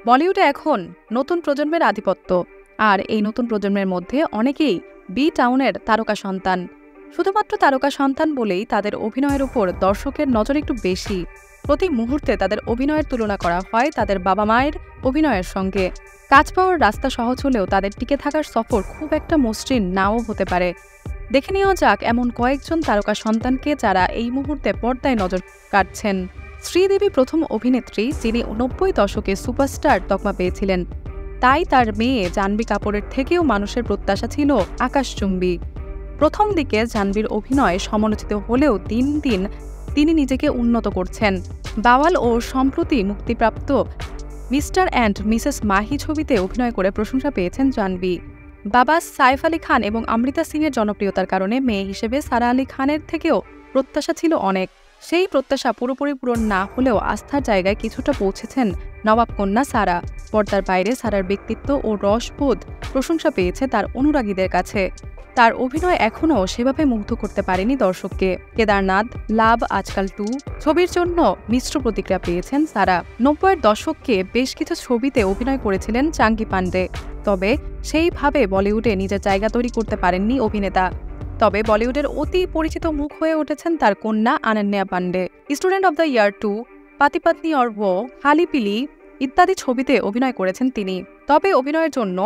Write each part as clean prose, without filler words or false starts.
বলিউডে এখন নতুন প্রজন্মের আধিপত্য, আর এই নতুন প্রজন্মের মধ্যে অনেকেই বি টাউনের তারকা সন্তান। শুধুমাত্র তারকা সন্তান বলেই তাদের অভিনয়ের উপর দর্শকের নজর একটু বেশি। প্রতি মুহূর্তে তাদের অভিনয়ের তুলনা করা হয় তাদের বাবা মায়ের অভিনয়ের সঙ্গে। কাজ পাওয়ার রাস্তা সহজ হলেও তাদের টিকে থাকার সফর খুব একটা মসৃণ নাও হতে পারে। দেখে নেওয়া যাক এমন কয়েকজন তারকা সন্তানকে যারা এই মুহূর্তে পর্দায় নজর কাটছেন। শ্রীদেবী প্রথম অভিনেত্রী যিনি ৯০ দশকে সুপারস্টার তকমা পেয়েছিলেন, তাই তার মেয়ে জাহ্নবী কাপুরের থেকেও মানুষের প্রত্যাশা ছিল আকাশচুম্বী। প্রথম দিকে জাহ্নবীর অভিনয় সমালোচিত হলেও দিন দিন তিনি নিজেকে উন্নত করছেন। বাওয়াল ও সম্প্রতি মুক্তিপ্রাপ্ত মিস্টার অ্যান্ড মিসেস মাহি ছবিতে অভিনয় করে প্রশংসা পেয়েছেন জাহ্নবী। বাবা সাইফ আলী খান এবং অমৃতা সিংয়ের জনপ্রিয়তার কারণে মেয়ে হিসেবে সারা আলী খানের থেকেও প্রত্যাশা ছিল অনেক। সেই প্রত্যাশা পুরোপুরি পূরণ না হলেও আস্থার জায়গায় কিছুটা পৌঁছেছেন নবাব কন্যা সারা। পর্দার বাইরে সারার ব্যক্তিত্ব ও রসবোধ প্রশংসা পেয়েছে তার অনুরাগীদের কাছে। তার অভিনয় এখনও সেভাবে মুগ্ধ করতে পারেনি দর্শককে। কেদারনাথ, লাভ আজকাল 2 ছবির জন্য মিশ্র প্রতিক্রিয়া পেয়েছেন সারা। ৯০-এর দশকে বেশ কিছু ছবিতে অভিনয় করেছিলেন চাঙ্কি পান্ডে, তবে সেইভাবে বলিউডে নিজের জায়গা তৈরি করতে পারেননি অভিনেতা। তবে বলিউডের অতি পরিচিত মুখ হয়ে উঠেছেন তার কন্যা Ananya Pandey. Student of the year 2, Pati পত্নী অর वो, হালি পিলি ইত্যাদি ছবিতে অভিনয় করেছেন তিনি। তবে অভিনয়ের জন্য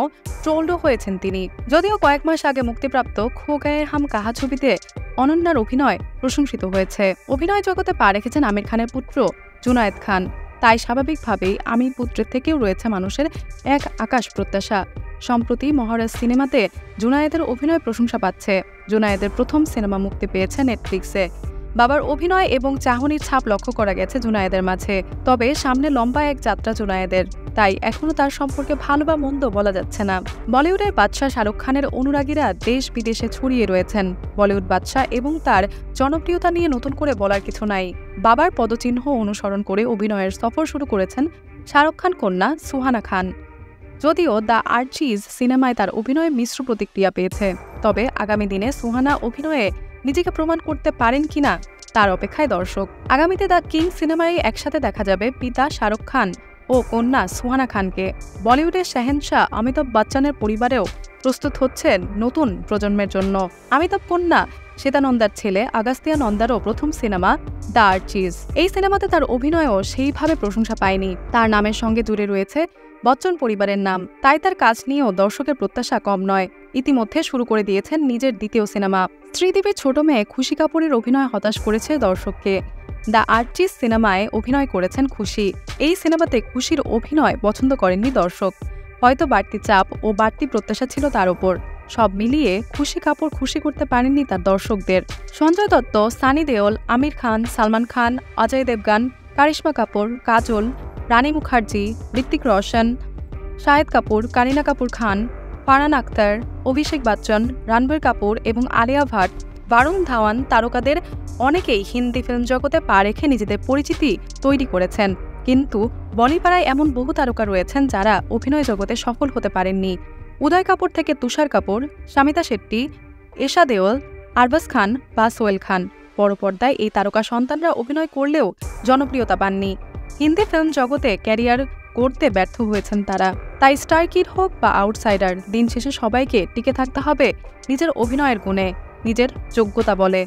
ট্রোলডও হয়েছেন তিনি। যদিও কয়েক মাস আগে মুক্তিপ্রাপ্ত খো গায়ে হাম কাহা ছবিতে অনন্যার অভিনয় প্রশংসিত হয়েছে। অভিনয় জগতে পা রেখেছেন আমির খানের পুত্র জুনায়েদ খান, তাই স্বাভাবিকভাবেই আমির পুত্রের থেকেও রয়েছে মানুষের এক আকাশ প্রত্যাশা। সম্প্রতি মহারাজ সিনেমাতে জুনায়েদের অভিনয় প্রশংসা পাচ্ছে। জুনায়েদের প্রথম সিনেমা মুক্তি পেয়েছে নেটফ্লিক্সে। বাবার অভিনয় এবং চাহনির ছাপ লক্ষ্য করা গেছে জুনায়েদের মাঝে। তবে সামনে লম্বা এক যাত্রা জুনায়েদের, তাই এখনও তার সম্পর্কে ভালো বা মন্দ বলা যাচ্ছে না। বলিউডের বাদশাহ শাহরুখ খানের অনুরাগীরা দেশ বিদেশে ছড়িয়ে রয়েছেন। বলিউড বাদশাহ এবং তার জনপ্রিয়তা নিয়ে নতুন করে বলার কিছু নাই। বাবার পদচিহ্ন অনুসরণ করে অভিনয়ের সফর শুরু করেছেন শাহরুখ খান কন্যা সুহানা খান। যদিও দ্য আর্চিজ সিনেমায় তার অভিনয়ে মিশ্র প্রতিক্রিয়া পেয়েছে, তবে আগামী দিনে সুহানা অভিনয়ে নিজেকে প্রমাণ করতে পারেন কিনা তার অপেক্ষায় দর্শক। আগামীতে দ্য কিং সিনেমায় একসাথে দেখা যাবে পিতা শাহরুখ খান ও কন্যা সুহানা খানকে। বলিউডের শাহেনশাহ অমিতাভ বচ্চনের পরিবারেও প্রস্তুত হচ্ছেন নতুন প্রজন্মের জন্য। অমিতাভ কন্যা শ্বেতানন্দার ছেলে আগাস্তিয়া নন্দারও প্রথম সিনেমা দ্য আর্চিজ। এই সিনেমাতে তার অভিনয়ও সেইভাবে প্রশংসা পায়নি। তার নামের সঙ্গে জুড়ে রয়েছে বচ্চন পরিবারের নাম, তাই তার কাজ নিয়েও দর্শকের প্রত্যাশা কম নয়। ইতিমধ্যে শুরু করে দিয়েছেন নিজের দ্বিতীয় সিনেমা। শ্রীদেবীর ছোট মেয়ে খুশি কাপুরের অভিনয় হতাশ করেছে দর্শককে। দ্য আর্চিজ সিনেমায় অভিনয় করেছেন খুশি। এই সিনেমাতে খুশির অভিনয় পছন্দ করেননি দর্শক। হয়তো বাড়তি চাপ ও বাড়তি প্রত্যাশা ছিল তার ওপর। সব মিলিয়ে খুশি কাপুর খুশি করতে পারেননি তার দর্শকদের। সঞ্জয় দত্ত, সানি দেওল, আমির খান, সালমান খান, অজয় দেবগান, কারিশ্মা কাপুর, কাজল, রানী মুখার্জি, ঋত্বিক রোশন, শাহিদ কাপুর, কারিনা কাপুর খান, ফারহান আখতার, অভিষেক বচ্চন, রণবীর কাপুর এবং আলিয়া ভাট, বরুণ ধাওয়ান তারকাদের অনেকেই হিন্দি ফিল্ম জগতে পা রেখে নিজেদের পরিচিতি তৈরি করেছেন। কিন্তু বলিপাড়ায় এমন বহু তারকা রয়েছেন যারা অভিনয় জগতে সফল হতে পারেননি। উদয় কাপুর থেকে তুষার কাপুর, শামিতা শেট্টি, এশা দেওল, আরবাজ খান বা সোহেল খান, বড় পর্দায় এই তারকা সন্তানরা অভিনয় করলেও জনপ্রিয়তা পাননি। হিন্দি ফিল্ম জগতে ক্যারিয়ার করতে ব্যর্থ হয়েছেন তারা। তাই স্টার কিড হোক বা আউটসাইডার, দিন শেষে সবাইকে টিকে থাকতে হবে নিজের অভিনয়ের গুণে, নিজের যোগ্যতা বলে।